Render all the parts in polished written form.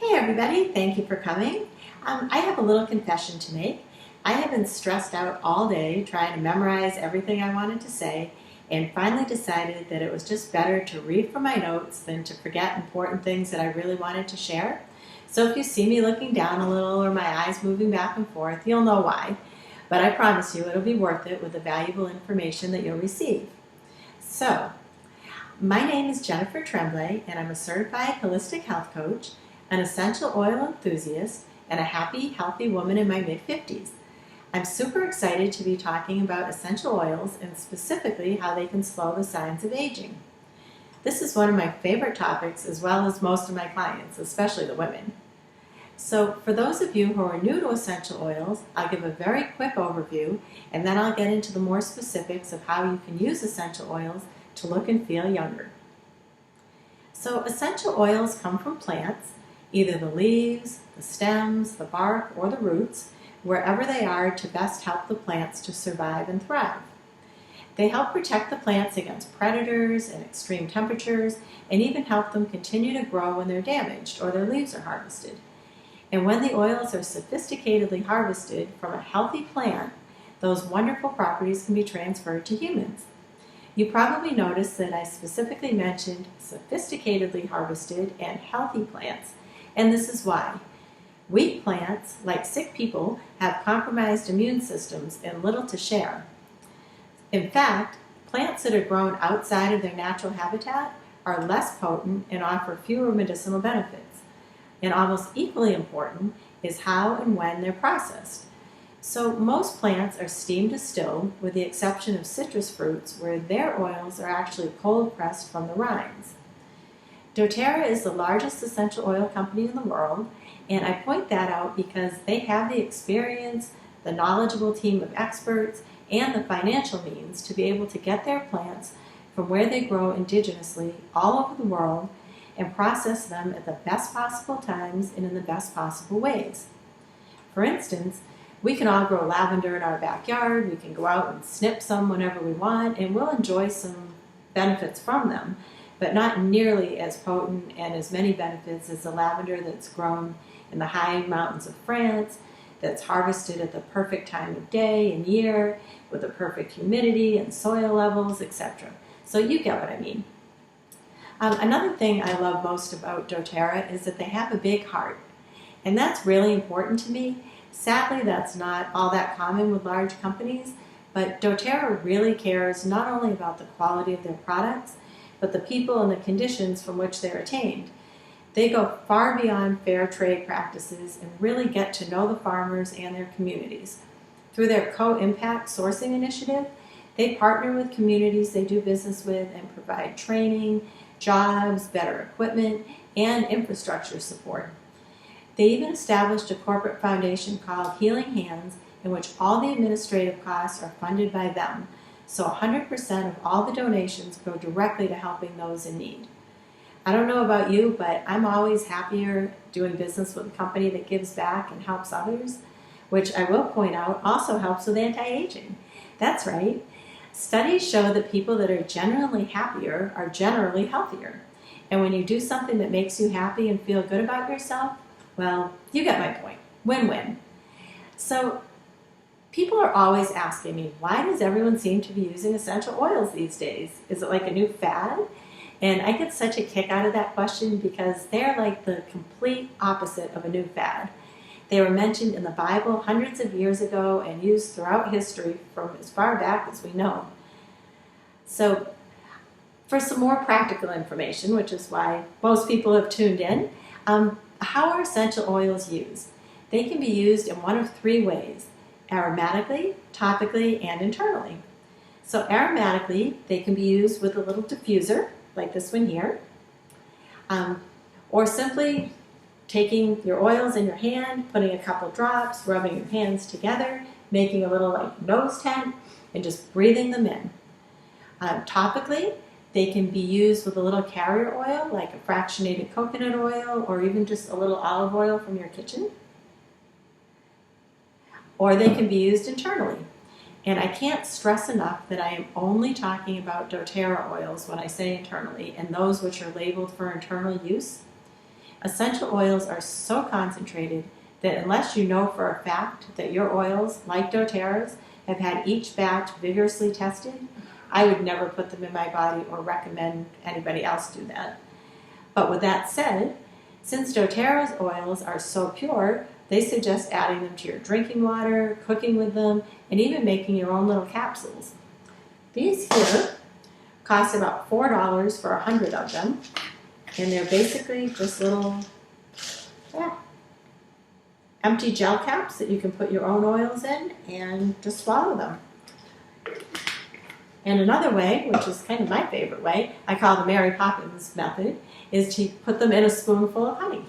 Hey everybody, thank you for coming. I have a little confession to make. I have been stressed out all day trying to memorize everything I wanted to say and finally decided that it was just better to read from my notes than to forget important things that I really wanted to share. So if you see me looking down a little or my eyes moving back and forth, you'll know why. But I promise you it'll be worth it with the valuable information that you'll receive. So, my name is Jennifer Tremblay and I'm a certified holistic health coach, an essential oil enthusiast, and a happy, healthy woman in my mid-50s. I'm super excited to be talking about essential oils and specifically how they can slow the signs of aging. This is one of my favorite topics as well as most of my clients, especially the women. So for those of you who are new to essential oils, I'll give a very quick overview and then I'll get into the more specifics of how you can use essential oils to look and feel younger. So essential oils come from plants, either the leaves, the stems, the bark, or the roots, wherever they are to best help the plants to survive and thrive. They help protect the plants against predators and extreme temperatures and even help them continue to grow when they're damaged or their leaves are harvested. And when the oils are sophisticatedly harvested from a healthy plant, those wonderful properties can be transferred to humans. You probably noticed that I specifically mentioned sophisticatedly harvested and healthy plants, and this is why. Weak plants, like sick people, have compromised immune systems and little to share. In fact, plants that are grown outside of their natural habitat are less potent and offer fewer medicinal benefits. And almost equally important is how and when they're processed. So most plants are steam distilled, with the exception of citrus fruits, where their oils are actually cold pressed from the rinds. doTERRA is the largest essential oil company in the world, and I point that out because they have the experience, the knowledgeable team of experts, and the financial means to be able to get their plants from where they grow indigenously all over the world and process them at the best possible times and in the best possible ways. For instance, we can all grow lavender in our backyard, we can go out and snip some whenever we want, and we'll enjoy some benefits from them, but not nearly as potent and as many benefits as the lavender that's grown in the high mountains of France, that's harvested at the perfect time of day and year, with the perfect humidity and soil levels, etc. So you get what I mean. Another thing I love most about doTERRA is that they have a big heart, and that's really important to me. Sadly, that's not all that common with large companies, but doTERRA really cares not only about the quality of their products, but the people and the conditions from which they're attained. They go far beyond fair trade practices and really get to know the farmers and their communities. Through their Co-Impact Sourcing Initiative, they partner with communities they do business with and provide training, jobs, better equipment, and infrastructure support. They even established a corporate foundation called Healing Hands, in which all the administrative costs are funded by them, so 100% of all the donations go directly to helping those in need. I don't know about you, but I'm always happier doing business with a company that gives back and helps others, which I will point out also helps with anti-aging. That's right. Studies show that people that are generally happier are generally healthier. And when you do something that makes you happy and feel good about yourself, well, you get my point. Win-win. So people are always asking me, why does everyone seem to be using essential oils these days? Is it like a new fad? And I get such a kick out of that question because they're like the complete opposite of a new fad. They were mentioned in the Bible hundreds of years ago and used throughout history from as far back as we know. So for some more practical information, which is why most people have tuned in, how are essential oils used? They can be used in one of three ways: aromatically, topically, and internally. So aromatically, they can be used with a little diffuser, like this one here, or simply taking your oils in your hand, putting a couple drops, rubbing your hands together, making a little like nose tent, and just breathing them in. Topically, they can be used with a little carrier oil, like a fractionated coconut oil, or even just a little olive oil from your kitchen. Or they can be used internally. And I can't stress enough that I am only talking about doTERRA oils when I say internally, and those which are labeled for internal use. Essential oils are so concentrated that unless you know for a fact that your oils, like doTERRA's, have had each batch vigorously tested, I would never put them in my body or recommend anybody else do that. But with that said, since doTERRA's oils are so pure, they suggest adding them to your drinking water, cooking with them, and even making your own little capsules. These here cost about $4 for 100 of them, and they're basically just little empty gel caps that you can put your own oils in and just swallow them. And another way, which is kind of my favorite way, I call the Mary Poppins method, is to put them in a spoonful of honey.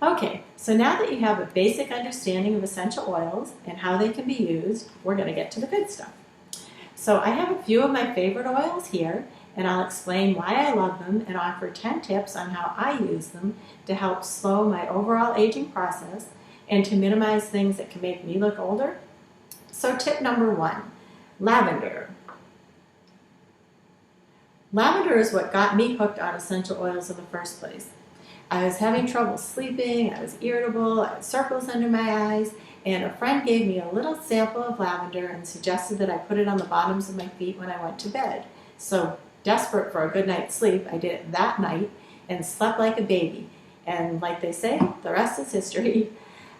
Okay, so now that you have a basic understanding of essential oils and how they can be used, we're going to get to the good stuff. So I have a few of my favorite oils here, and I'll explain why I love them and offer 10 tips on how I use them to help slow my overall aging process and to minimize things that can make me look older. So tip number 1, lavender. Lavender is what got me hooked on essential oils in the first place. I was having trouble sleeping, I was irritable, I had circles under my eyes, and a friend gave me a little sample of lavender and suggested that I put it on the bottoms of my feet when I went to bed. So, desperate for a good night's sleep, I did it that night and slept like a baby. And like they say, the rest is history.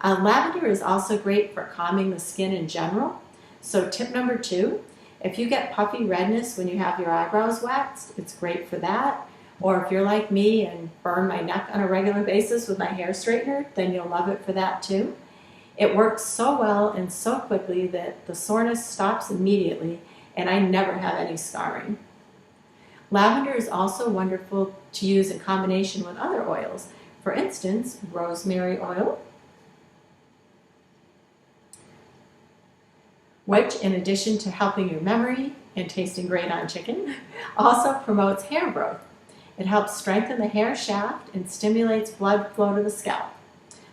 Lavender is also great for calming the skin in general. So tip number 2, if you get puffy redness when you have your eyebrows waxed, it's great for that. Or if you're like me and burn my neck on a regular basis with my hair straightener, then you'll love it for that too. It works so well and so quickly that the soreness stops immediately, and I never have any scarring. Lavender is also wonderful to use in combination with other oils. For instance, rosemary oil, which, in addition to helping your memory and tasting great on chicken, also promotes hair growth. It helps strengthen the hair shaft and stimulates blood flow to the scalp.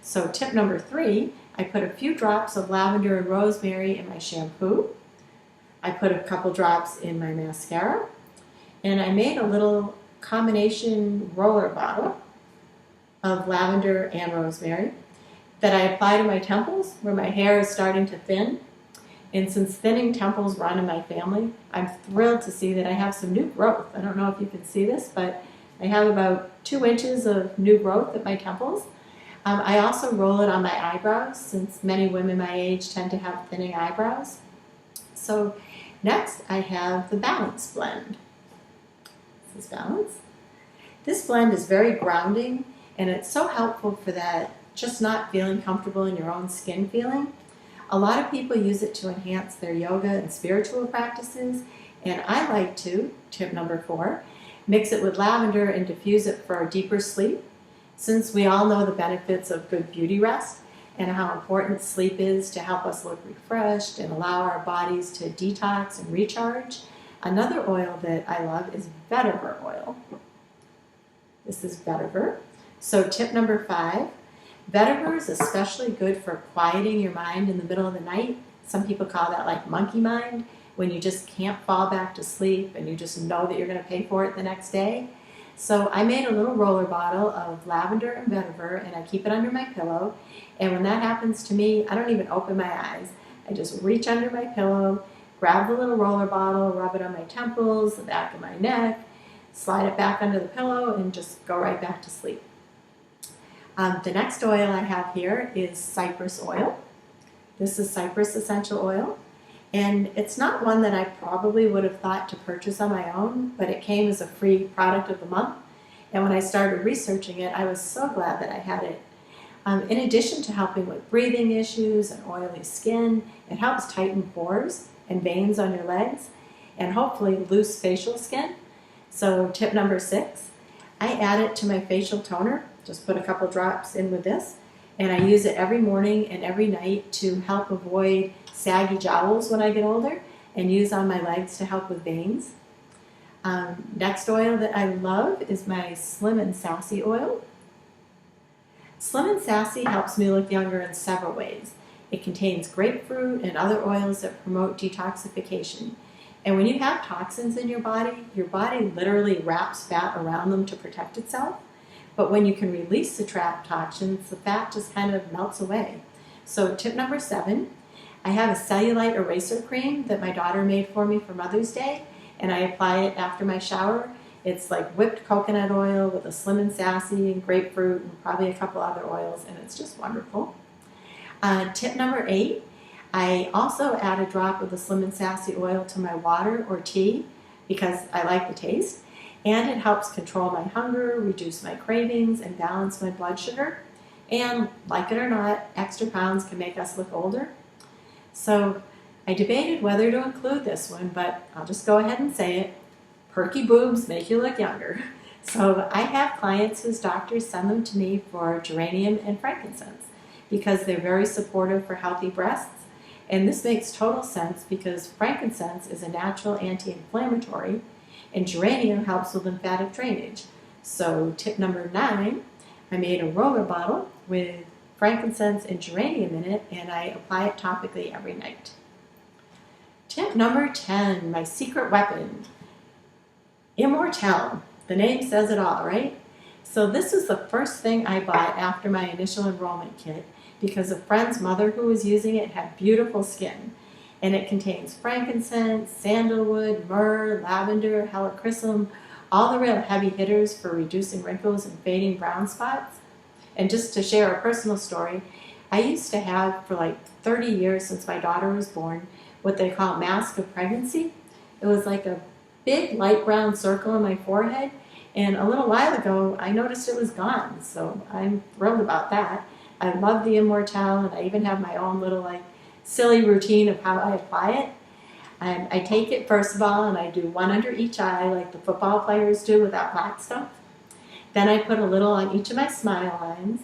So tip number 3, I put a few drops of lavender and rosemary in my shampoo. I put a couple drops in my mascara. And I made a little combination roller bottle of lavender and rosemary that I apply to my temples where my hair is starting to thin. And since thinning temples run in my family, I'm thrilled to see that I have some new growth. I don't know if you can see this, but I have about 2 inches of new growth at my temples. I also roll it on my eyebrows since many women my age tend to have thinning eyebrows. So next I have the Balance Blend. This is Balance. This blend is very grounding, and it's so helpful for that just not feeling comfortable in your own skin feeling. A lot of people use it to enhance their yoga and spiritual practices, and I like to, tip number 4, mix it with lavender and diffuse it for a deeper sleep. Since we all know the benefits of good beauty rest and how important sleep is to help us look refreshed and allow our bodies to detox and recharge, another oil that I love is vetiver oil. This is vetiver. So tip number 5, vetiver is especially good for quieting your mind in the middle of the night. Some people call that like monkey mind, when you just can't fall back to sleep and you just know that you're going to pay for it the next day. So I made a little roller bottle of lavender and vetiver, and I keep it under my pillow. And when that happens to me, I don't even open my eyes. I just reach under my pillow, grab the little roller bottle, rub it on my temples, the back of my neck, slide it back under the pillow, and just go right back to sleep. The next oil I have here is cypress oil. This is cypress essential oil. And it's not one that I probably would have thought to purchase on my own, but it came as a free product of the month. And when I started researching it, I was so glad that I had it. In addition to helping with breathing issues and oily skin, it helps tighten pores and veins on your legs and hopefully loose facial skin. So tip number 6, I add it to my facial toner. Just put a couple drops in with this. And I use it every morning and every night to help avoid saggy jowls when I get older, and use on my legs to help with veins. Next oil that I love is my Slim and Sassy oil. Slim and Sassy helps me look younger in several ways. It contains grapefruit and other oils that promote detoxification. And when you have toxins in your body literally wraps fat around them to protect itself. but when you can release the trapped toxins, the fat just kind of melts away. So tip number 7, I have a cellulite eraser cream that my daughter made for me for Mother's Day, and I apply it after my shower. It's like whipped coconut oil with a Slim and Sassy and grapefruit and probably a couple other oils, and it's just wonderful. Tip number 8, I also add a drop of the Slim and Sassy oil to my water or tea because I like the taste, and it helps control my hunger, reduce my cravings, and balance my blood sugar. And like it or not, extra pounds can make us look older. So I debated whether to include this one, but I'll just go ahead and say it. Perky boobs make you look younger. So I have clients whose doctors send them to me for geranium and frankincense because they're very supportive for healthy breasts. And this makes total sense because frankincense is a natural anti-inflammatory and geranium helps with lymphatic drainage. So tip number 9, I made a roller bottle with frankincense and geranium in it, and I apply it topically every night. Tip number 10, my secret weapon, Immortelle. The name says it all, right? So this is the first thing I bought after my initial enrollment kit because a friend's mother who was using it had beautiful skin. And it contains frankincense, sandalwood, myrrh, lavender, helichrysum, all the real heavy hitters for reducing wrinkles and fading brown spots. And just to share a personal story, I used to have for like 30 years since my daughter was born what they call mask of pregnancy. It was like a big light brown circle on my forehead, and a little while ago I noticed it was gone, so I'm thrilled about that. I love the Immortelle, and I even have my own little like silly routine of how I apply it. I take it first of all and I do one under each eye like the football players do with that black stuff. Then I put a little on each of my smile lines,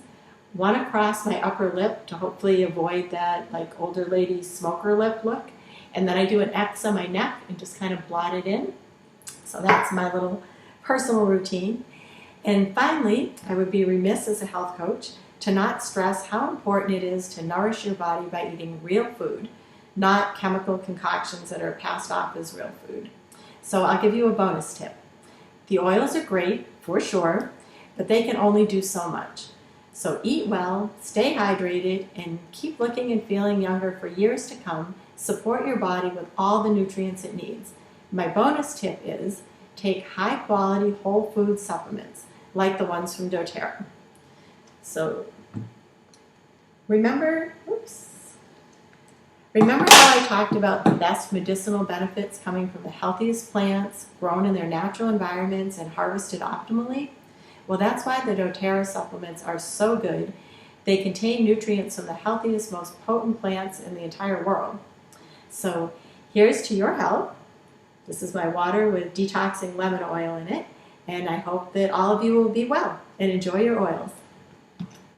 one across my upper lip to hopefully avoid that like older lady smoker lip look, and then I do an X on my neck and just kind of blot it in. So that's my little personal routine. And finally, I would be remiss as a health coach to not stress how important it is to nourish your body by eating real food, not chemical concoctions that are passed off as real food. So I'll give you a bonus tip. The oils are great, for sure, but they can only do so much. So eat well, stay hydrated, and keep looking and feeling younger for years to come. Support your body with all the nutrients it needs. My bonus tip is take high-quality whole food supplements, like the ones from doTERRA. So remember how I talked about the best medicinal benefits coming from the healthiest plants, grown in their natural environments and harvested optimally? Well, that's why the doTERRA supplements are so good. They contain nutrients from the healthiest, most potent plants in the entire world. So here's to your health. This is my water with detoxing lemon oil in it, and I hope that all of you will be well and enjoy your oils.